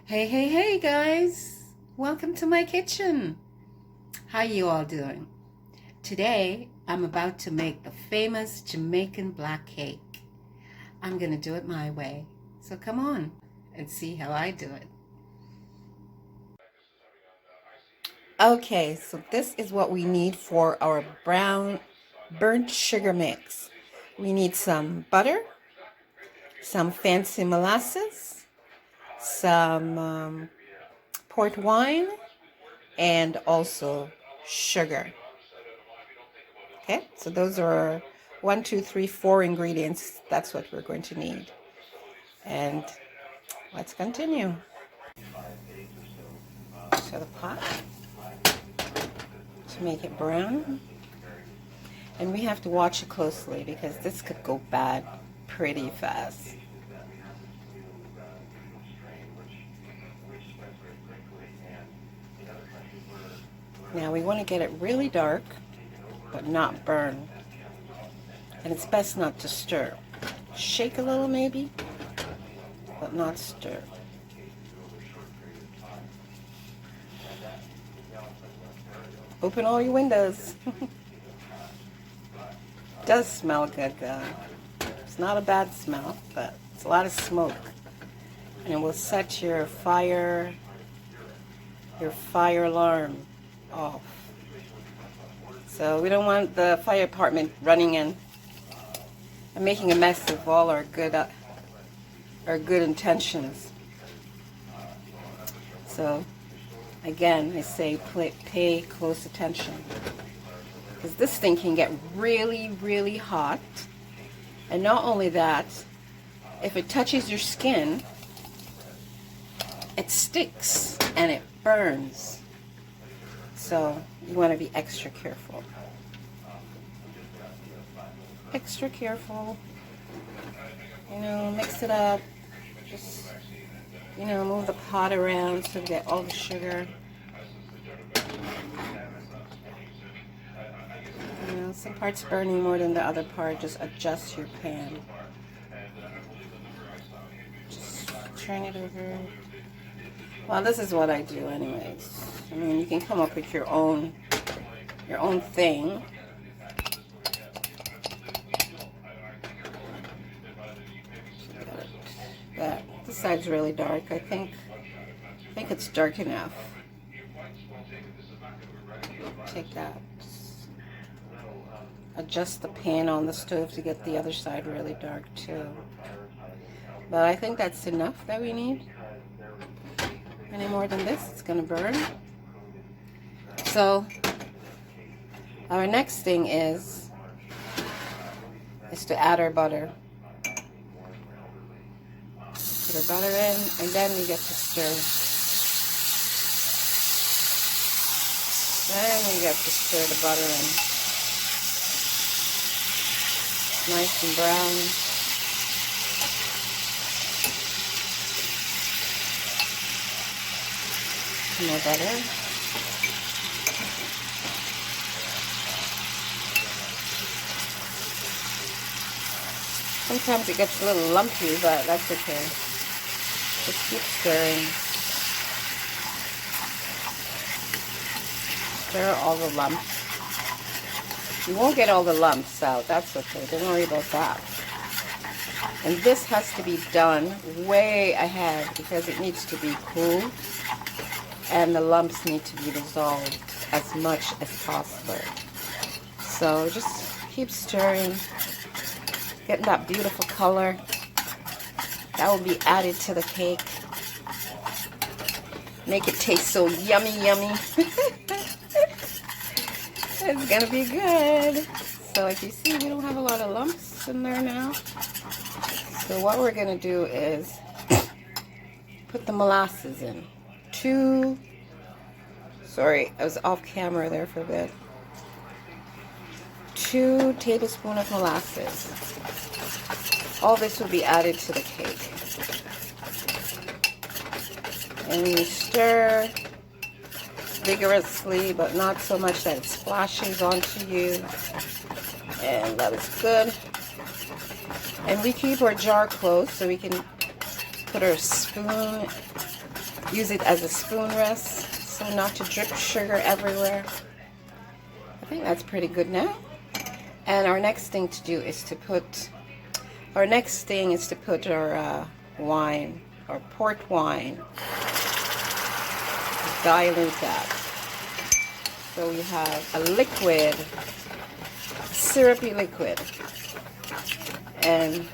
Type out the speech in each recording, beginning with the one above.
Hey guys, welcome to my kitchen. How you all doing? Today I'm about to make the famous Jamaican black cake. I'm gonna do it my way, so come on and see how I do it. Okay, so this is what we need for our burnt sugar mix. We need some butter, some fancy molasses, some port wine, and also sugar. Okay, so those are 4 ingredients. That's what we're going to need. And let's continue. So the pot to make it brown. And we have to watch it closely because this could go bad pretty fast. Now we want to get it really dark, but not burn. And it's best not to stir. Shake a little maybe, but not stir. Open all your windows. Does smell good though. It's not a bad smell, but it's a lot of smoke. And it will set your fire alarm off. So we don't want the fire department running in and making a mess of all our good intentions. So again, I say pay close attention, because this thing can get really hot. And not only that, if it touches your skin, it sticks and it burns. So you want to be extra careful. Extra careful. Mix it up. Just, move the pot around so you get all the sugar. Some parts burning more than the other part. Just adjust your pan. Just turn it over. Well, this is what I do anyways. I mean, you can come up with your own thing. That this side's really dark. I think it's dark enough. Take that. Adjust the pan on the stove to get the other side really dark too. But I think that's enough that we need. Any more than this, it's gonna burn. So our next thing is to add our butter. Put our butter in, and then we get to stir. Then we get to stir the butter in. Nice and brown. Some more butter. Sometimes it gets a little lumpy, but that's okay. Just keep stirring. Stir all the lumps. You won't get all the lumps out. That's okay. Don't worry about that. And this has to be done way ahead because it needs to be cool. And the lumps need to be dissolved as much as possible. So just keep stirring. Getting that beautiful color. That will be added to the cake. Make it taste so yummy. It's gonna be good. So if you see, we don't have a lot of lumps in there now. So what we're gonna do is put the molasses in. Sorry, I was off camera there for a bit. 2 tablespoons of molasses. All this will be added to the cake. And you stir vigorously, but not so much that it splashes onto you. And that is good. And we keep our jar closed so we can put our spoon use it as a spoon rest so not to drip sugar everywhere. I think that's pretty good now. And our next thing to do is to put our wine, or port wine. Dilute that. So we have a liquid, syrupy liquid. And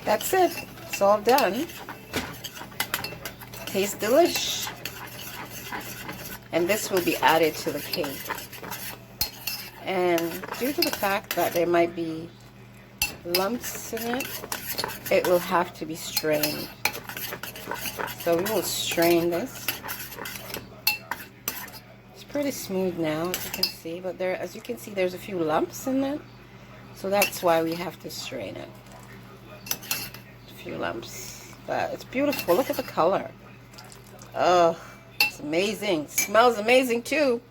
that's it. It's all done. Tastes delish. And this will be added to the cake. And due to the fact that there might be lumps in it, it will have to be strained. So we will strain this. It's pretty smooth now, as you can see, but as you can see, there's a few lumps in it. So that's why we have to strain it. A few lumps. But it's beautiful. Look at the color. Oh, it's amazing. It smells amazing too.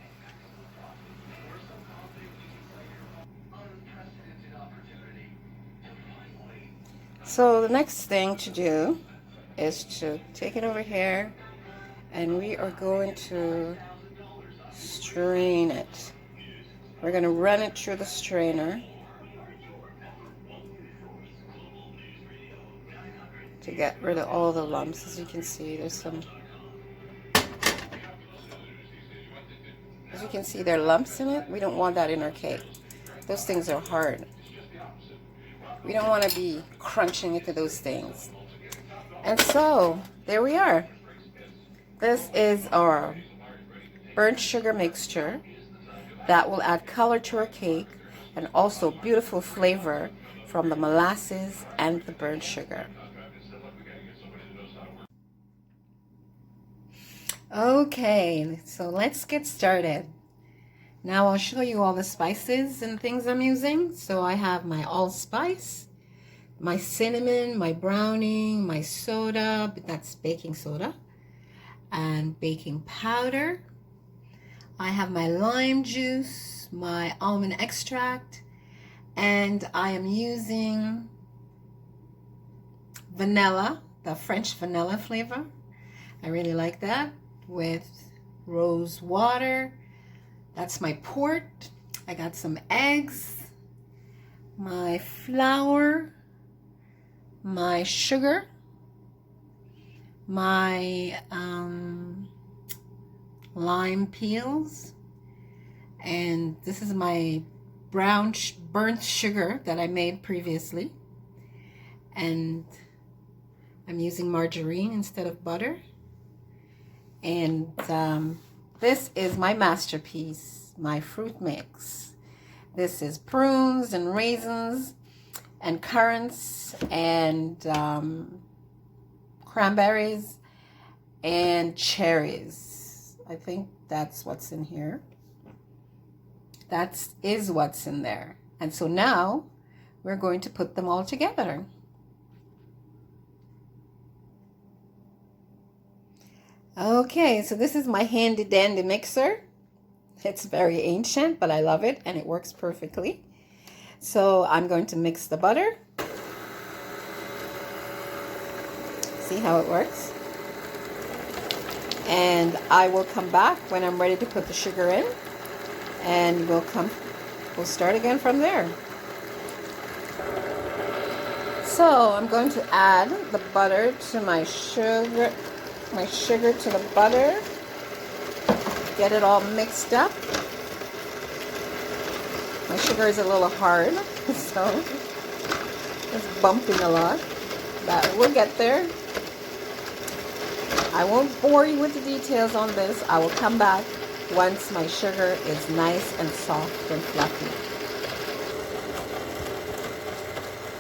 So the next thing to do is to take it over here, and we are going to strain it. We're going to run it through the strainer to get rid of all the lumps. As you can see, there's some, as you can see, there are lumps in it. We don't want that in our cake. Those things are hard. We don't want to be crunching into those things. And so, there we are. This is our burnt sugar mixture that will add color to our cake and also beautiful flavor from the molasses and the burnt sugar. Okay, so let's get started. Now I'll show you all the spices and things I'm using. So I have my allspice, my cinnamon, my browning, my soda, that's baking soda, and baking powder. I have my lime juice, my almond extract, and I am using vanilla, the French vanilla flavor. I really like that, with rose water. That's my port. I got some eggs, my flour, my sugar, my lime peels, and this is my burnt sugar that I made previously. And I'm using margarine instead of butter. And this is my masterpiece, my fruit mix. This is prunes and raisins and currants and cranberries and cherries. I think that's what's in here. That is what's in there. And so now we're going to put them all together. Okay, so this is my handy dandy mixer. It's very ancient, but I love it and it works perfectly. So I'm going to mix the butter. See how it works? And I will come back when I'm ready to put the sugar in, and we'll start again from there. So I'm going to add the butter to my sugar to the butter, get it all mixed up. My sugar is a little hard, so it's bumping a lot, but we'll get there. I won't bore you with the details on this. I will come back once my sugar is nice and soft and fluffy.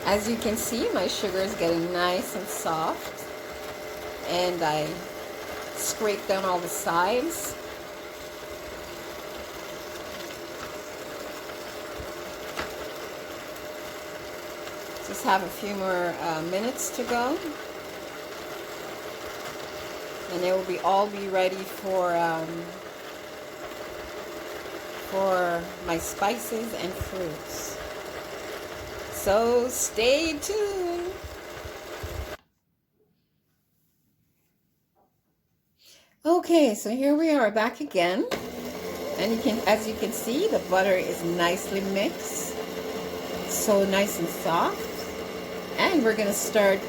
As you can see, my sugar is getting nice and soft, and I scrape down all the sides. Just have a few more minutes to go, and it will all be ready for my spices and fruits. So stay tuned. Okay, so here we are back again. And as you can see, the butter is nicely mixed. So nice and soft. And we're going to start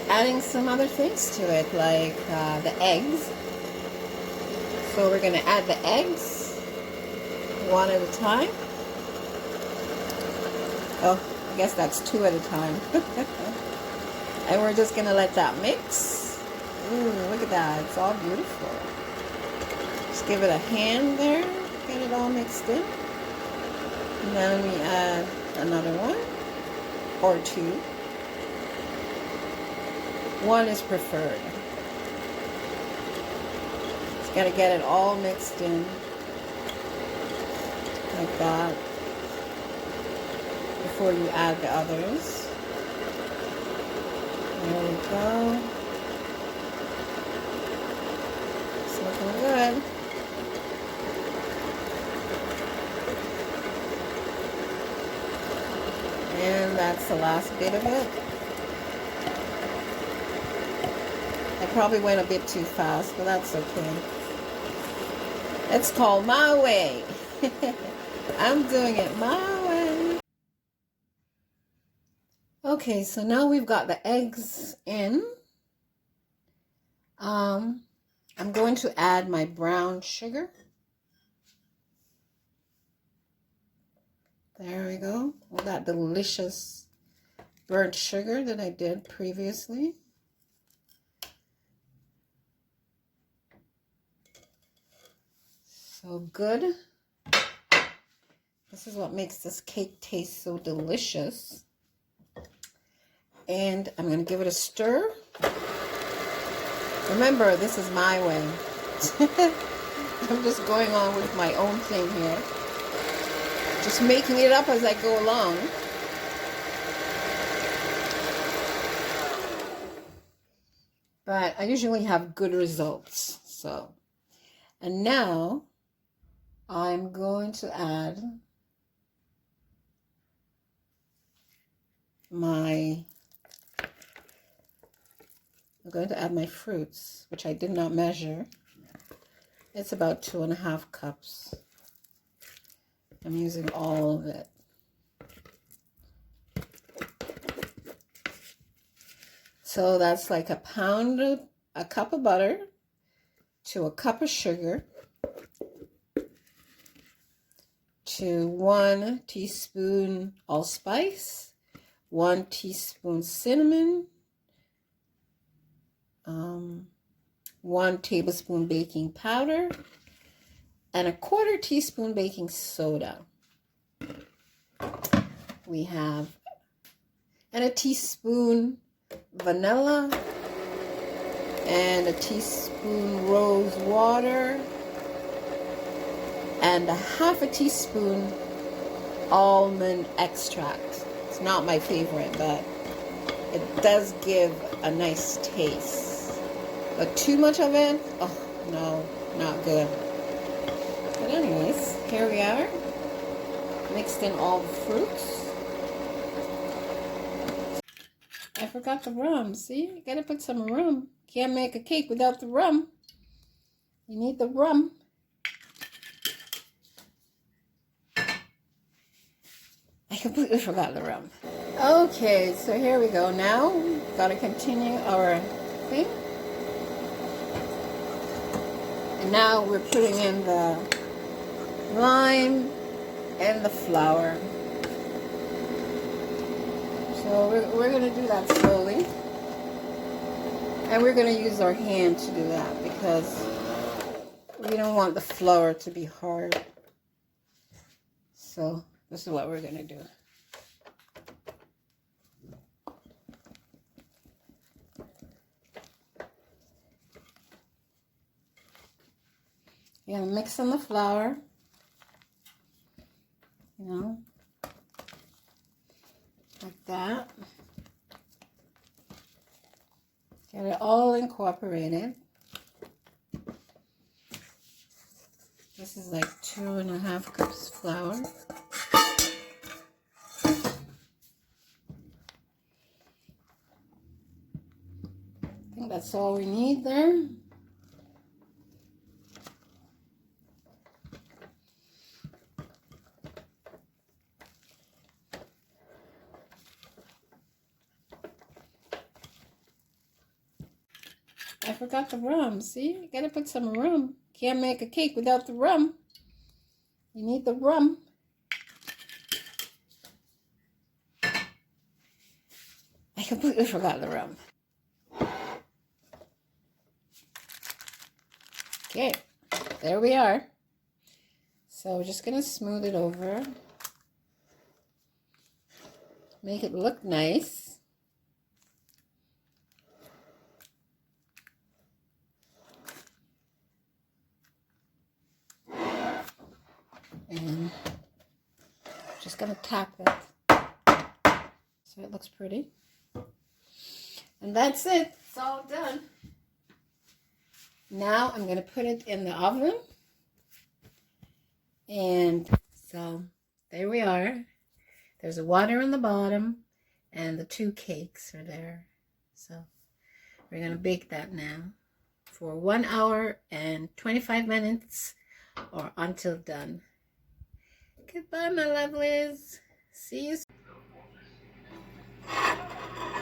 adding some other things to it, like the eggs. So we're going to add the eggs one at a time. Oh, I guess that's two at a time. And we're just going to let that mix. Ooh, look at that. It's all beautiful. Just give it a hand there. Get it all mixed in. And then we add another one or two. One is preferred. Just got to get it all mixed in like that before you add the others. There we go. It's looking good. And that's the last bit of it. I probably went a bit too fast, but that's okay. It's called my way. I'm doing it my way. Okay, so now we've got the eggs in. I'm going to add my brown sugar. There we go. All that delicious burnt sugar that I did previously. So good. This is what makes this cake taste so delicious. And I'm going to give it a stir. Remember, this is my way. I'm just going on with my own thing here. Just making it up as I go along. But I usually have good results. So, and now I'm going to add my fruits, which I did not measure. It's about 2.5 cups. I'm using all of it. So that's like a cup of butter to a cup of sugar to 1 teaspoon allspice, 1 teaspoon cinnamon, 1 tablespoon baking powder, and a 1/4 teaspoon baking soda. We have, and a teaspoon vanilla, and a teaspoon rose water, and a 1/2 teaspoon almond extract. It's not my favorite, but it does give a nice taste. But too much of it, oh no, not good. But anyways, here we are. Mixed in all the fruits. I forgot the rum. See, you gotta put some rum. Can't make a cake without the rum. You need the rum. I completely forgot the rum. Okay, so here we go. Now, gotta continue our thing. And now we're putting in the lime and the flour. So we're going to do that slowly. And we're going to use our hand to do that because we don't want the flour to be hard. So this is what we're going to do. You're going to mix in the flour. You know, like that. Get it all incorporated. This is like 2.5 cups flour. I think that's all we need there. I forgot the rum. See, you gotta put some rum. Can't make a cake without the rum. You need the rum. I completely forgot the rum. Okay, there we are. So we're just gonna smooth it over. Make it look nice. And just gonna tap it so it looks pretty. And that's it. It's all done. Now I'm gonna put it in the oven. And so there we are. There's the water on the bottom and the 2 cakes are there. So we're gonna bake that now for 1 hour and 25 minutes or until done. Goodbye, my lovelies. See you soon.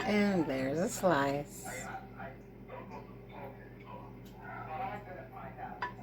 And there's a slice.